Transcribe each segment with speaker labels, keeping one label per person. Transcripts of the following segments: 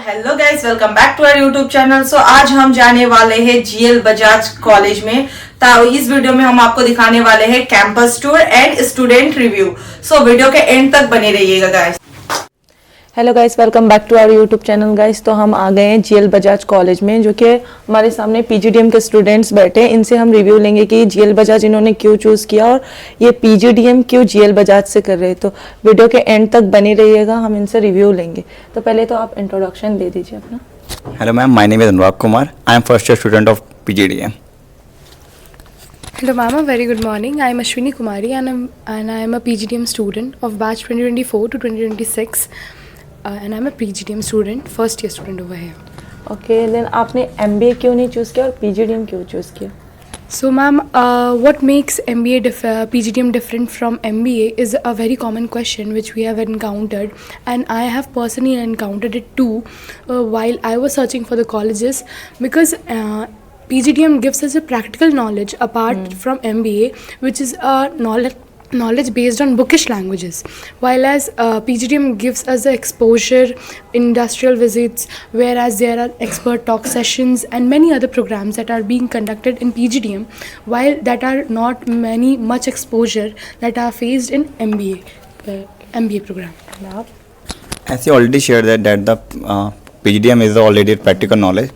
Speaker 1: Hello guys, welcome back to our YouTube channel. So आज हम जाने वाले हैं जीएल बजाज कॉलेज में। तो इस वीडियो में हम आपको दिखाने वाले हैं campus tour and student review. So video के एंड तक बने रहिएगा guys.
Speaker 2: Hello guys, welcome back to our YouTube channel guys. तो हम आ गए हैं जीएल बजाज कॉलेज में, जो कि हमारे सामने पीजीडीएम के स्टूडेंट्स बैठे हैं। इनसे हम रिव्यू लेंगे कि जीएल बजाज इन्होंने क्यों चूज़ किया और ये पीजीडीएम क्यों जीएल बजाज से कर रहे हैं। तो वीडियो के एंड तक बने रहिएगा, हम इनसे रिव्यू लेंगे। तो पहले तो आप इंट्रोडक्शन दे दीजिए अपना।
Speaker 3: Hello ma'am, my name is Anurag Kumar. I am first year student of PGDM.
Speaker 4: Hello ma'am, a very good morning. I am Ashwini Kumari and I am a PGDM student of batch 2024 to 2026 and I am a PGDM student, first year student over here.
Speaker 2: Okay, then आपने MBA क्यों नहीं choose किया और PGDM क्यों choose किया?
Speaker 4: So ma'am, what makes PGDM different from MBA is a very common question which we have encountered, and I have personally encountered it too while I was searching for the colleges, because PGDM gives us a practical knowledge apart from MBA, which is a knowledge based on bookish languages, while as PGDM gives us the exposure, industrial visits, whereas there are expert talk sessions and many other programs that are being conducted in PGDM, while that are not much exposure that are faced in MBA program.
Speaker 3: As you already shared that the PGDM is already practical knowledge,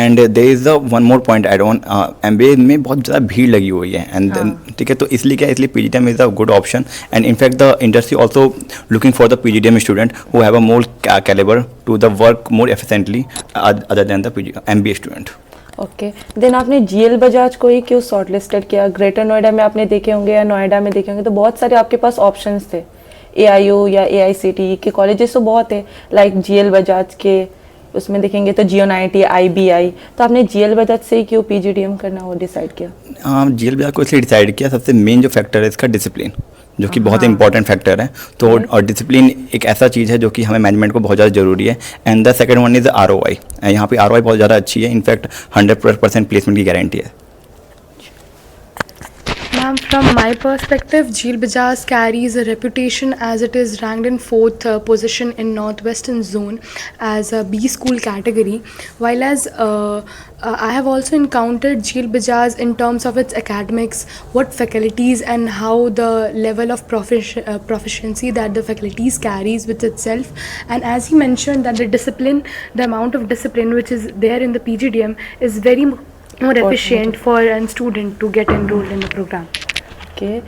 Speaker 3: and there is one more point add on. MBA में बहुत ज़्यादा भीड़ लगी हुई है, and ठीक है, तो इसलिए PGDM is a good option, and in fact the industry also looking for the PGDM student who have a more caliber to the work more efficiently other than the MBA student.
Speaker 2: Okay, then आपने GL Bajaj को ही क्यों short listed किया? Greater Noida में आपने देखे होंगे या नोएडा में देखे होंगे, तो बहुत सारे आपके पास ऑप्शंस थे। एआईयू या एआईसीटी के कॉलेजेस तो बहुत है, लाइक जीएल बजाज के उसमें देखेंगे तो जियोनाइटी, आईबीआई। तो आपने जीएल बजाज से ही क्यों पीजीडीएम करना वो डिसाइड किया?
Speaker 3: जीएल बजाज को इसलिए डिसाइड किया, सबसे मेन जो फैक्टर है इसका डिसिप्लिन, जो कि बहुत इंपॉर्टेंट फैक्टर है। तो और डिसिप्लिन एक ऐसा चीज़ है जो कि हमें मैनेजमेंट को बहुत ज़्यादा ज़रूरी है। And the second one is ROI. यहाँ पे आरओआई बहुत ज़्यादा अच्छी है, इनफैक्ट 100% प्लेसमेंट की गारंटी है।
Speaker 4: Ma'am, from my perspective, GL Bajaj carries a reputation as it is ranked in 4th position in Northwestern Zone as a B school category, while as I have also encountered GL Bajaj in terms of its academics, what faculties and how the level of proficiency that the faculties carries with itself. And as he mentioned that the discipline, the amount of discipline which is there in the PGDM is very more efficient for a student to get enrolled in the program.
Speaker 2: Okay,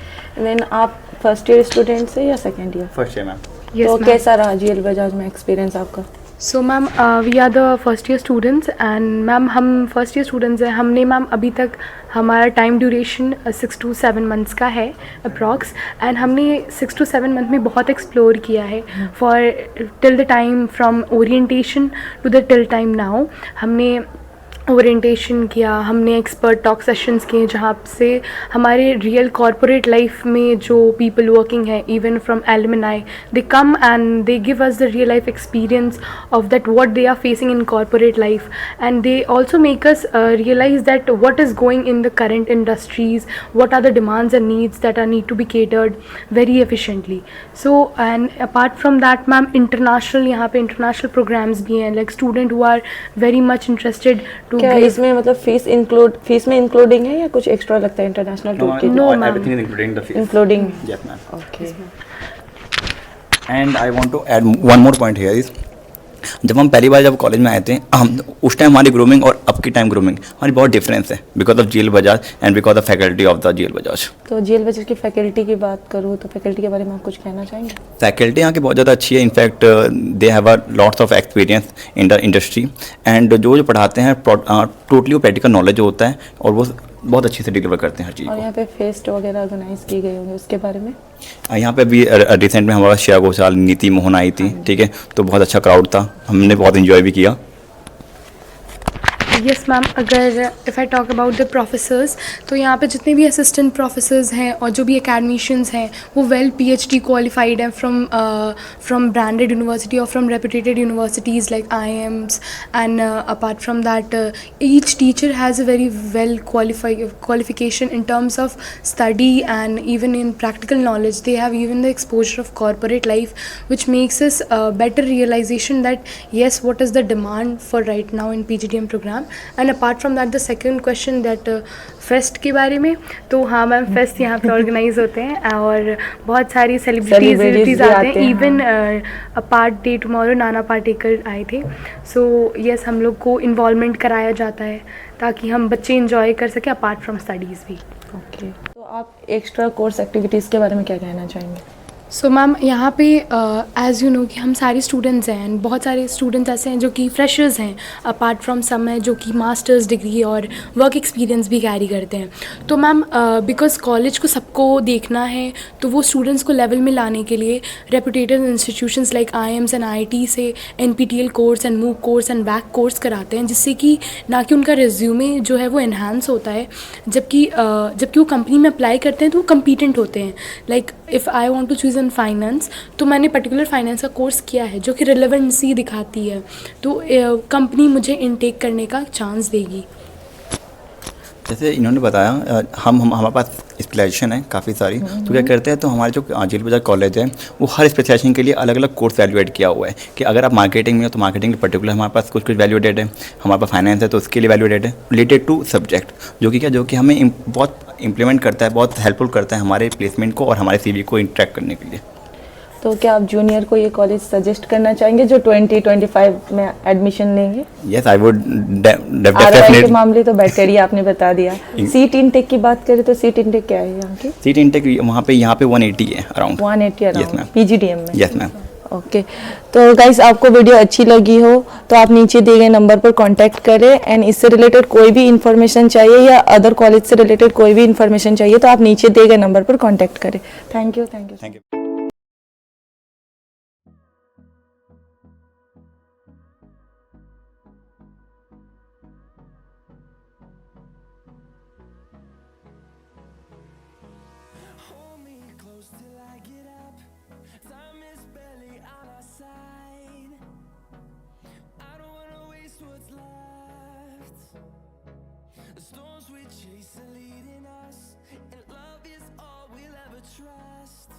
Speaker 2: then आप first year student से या second year?
Speaker 3: First year ma'am.
Speaker 4: Yes,
Speaker 2: तो
Speaker 4: ma'am.
Speaker 2: कैसा रहा GL Bajaj में experience आपका?
Speaker 4: So ma'am, we are the first year students and ma'am हम first year students हैं। हमने मैम अभी तक हमारा टाइम ड्यूरेशन 6 to 7 मंथ्स का है अप्रॉक्स, एंड हमने 6 to 7 मंथ में बहुत एक्सप्लोर किया है for till the time from orientation to the till time now. हमने ओरिएंटेशन किया, हमने एक्सपर्ट टॉक सेशंस किए जहाँ से हमारे रियल कॉर्पोरेट लाइफ में जो पीपल वर्किंग है, even from alumni, they come and they give us the real life experience of that what they are facing in corporate life, and they also make us realise that what is going in the current industries, what are the demands and needs that are need to be catered very efficiently. So and apart from that ma'am, international यहाँ पे international programs भी हैं, like student who are very much interested to.
Speaker 2: क्या इसमें मतलब fees में including है या कुछ एक्स्ट्रा लगता है इंटरनेशनल टूर के?
Speaker 4: No, ma'am.
Speaker 3: Everything is including the fees.
Speaker 2: Including.
Speaker 3: Yes ma'am.
Speaker 2: Okay,
Speaker 3: and I want to add one more point here is, जब हम पहली बार जब कॉलेज में आए थे, हम उस टाइम हमारी ग्रूमिंग और अब की टाइम ग्रूमिंग हमारी बहुत डिफरेंस है, because of GL Bajaj and because of faculty of the GL Bajaj.
Speaker 2: तो जीएल बजाज की फैकल्टी की बात करूँ तो फैकल्टी के बारे में आप कुछ कहना चाहेंगे?
Speaker 3: फैकल्टी यहाँ की बहुत ज़्यादा अच्छी है, in fact they have a lots of experience in the industry, and जो पढ़ाते हैं टोटली वो प्रैक्टिकल नॉलेज जो होता है और वो बहुत अच्छे से डिलीवर करते हैं हर चीज़।
Speaker 2: और यहाँ पे फेस्ट वगैरह ऑर्गेनाइज की गई होंगी, उसके बारे में?
Speaker 3: यहाँ पे भी रिसेंट में हमारा श्रेया घोषाल, नीति मोहन आई थी, ठीक है, तो बहुत अच्छा क्राउड था, हमने बहुत इन्जॉय भी किया।
Speaker 4: यस मैम, अगर if I talk about the professors, तो यहाँ पे जितने भी असिस्टेंट प्रोफेसर्स हैं और जो भी एकेडमिशियंस हैं वो वेल पीएचडी क्वालिफाइड हैं फ्रॉम ब्रांडेड यूनिवर्सिटी और from reputed universities like IIMs, and apart from that each teacher has a very well qualification in terms of study and even in practical knowledge. They have even the exposure of corporate life, which makes us a better realization that yes, what is the demand for right now in PGDM program. And apart from that, the second question that fest के बारे में, तो हाँ ma'am, fest यहाँ पे organise होते हैं और बहुत सारी सेलिब्रिटीज़ आते हैं. Even a part day tomorrow Nana Patekar आए थे. सो यस, हम लोग को इन्वॉल्वमेंट कराया जाता है ताकि हम बच्चे इंजॉय कर सकें अपार्ट फ्रॉम स्टडीज़ भी.
Speaker 2: ओके, तो आप एक्स्ट्रा कोर्स एक्टिविटीज़ के बारे में क्या कहना चाहेंगे?
Speaker 4: सो मैम, यहाँ पे एज़ यू नो कि हम सारे स्टूडेंट्स हैं एंड बहुत सारे स्टूडेंट्स ऐसे हैं जो कि फ्रेशर्स हैं, अपार्ट फ्रॉम सम है जो कि मास्टर्स डिग्री और वर्क एक्सपीरियंस भी कैरी करते हैं. तो मैम, बिकॉज कॉलेज को सबको देखना है, तो वो स्टूडेंट्स को लेवल में लाने के लिए reputed institutions like IIMs and IIT से NPTEL course and MOOC course and back course कराते हैं, जिससे कि ना कि उनका रिज्यूमे जो है वो इन्हांस होता है, जबकि वो कंपनी में अप्लाई करते हैं तो वो कम्पीटेंट होते हैं. Like if I want to choose in finance, तो मैंने पर्टिकुलर फाइनेंस का कोर्स किया है जो कि रिलेवेंसी दिखाती है, तो कंपनी मुझे इनटेक करने का चांस देगी.
Speaker 3: जैसे इन्होंने बताया, हमारे पास स्पेशलाइजेशन है काफ़ी सारी. तो क्या करते हैं, तो हमारे जो जेएल बजाज कॉलेज है वो हर स्पेशलाइजेशन के लिए अलग अलग कोर्स वैल्यूएट किया हुआ है कि अगर आप मार्केटिंग में हो तो मार्केटिंग के पर्टिकुलर हमारे पास कुछ वैल्यूएटेड है. हमारे पास फाइनेंस है तो उसके लिए वैल्यूएटेड है रिलेटेड टू सब्जेक्ट, जो कि हमें बहुत इम्प्लीमेंट करता है, बहुत हेल्पफुल करता है हमारे प्लेसमेंट को और हमारे CV को इंट्रैक्ट करने के लिए.
Speaker 2: तो क्या आप जूनियर को ये कॉलेज सजेस्ट करना चाहेंगे जो 2025 में एडमिशन लेंगे?
Speaker 3: यस, आई वुड
Speaker 2: RI के मामले तो बेटर ही आपने बता दिया. सीट इनटेक की बात करें तो सीट इनटेक क्या है यहाँ की?
Speaker 3: सीट इनटेक यहाँ पे 180 है अराउंड.
Speaker 2: 180
Speaker 3: Yes, ma'am.
Speaker 2: PGDM में?
Speaker 3: Yes ma'am.
Speaker 2: ओके, तो गाइस आपको वीडियो अच्छी लगी हो तो आप नीचे दिए गए नंबर पर कांटेक्ट करें. एंड इससे रिलेटेड कोई भी इन्फॉर्मेशन चाहिए या अदर कॉलेज से रिलेटेड कोई भी इन्फॉर्मेशन चाहिए तो आप नीचे दिए गए नंबर पर कांटेक्ट करें. Thank you.
Speaker 5: Hold me close till I get up. Time is barely on our side. I don't wanna waste what's left. The storms we chase are leading us, and love is all we'll ever trust.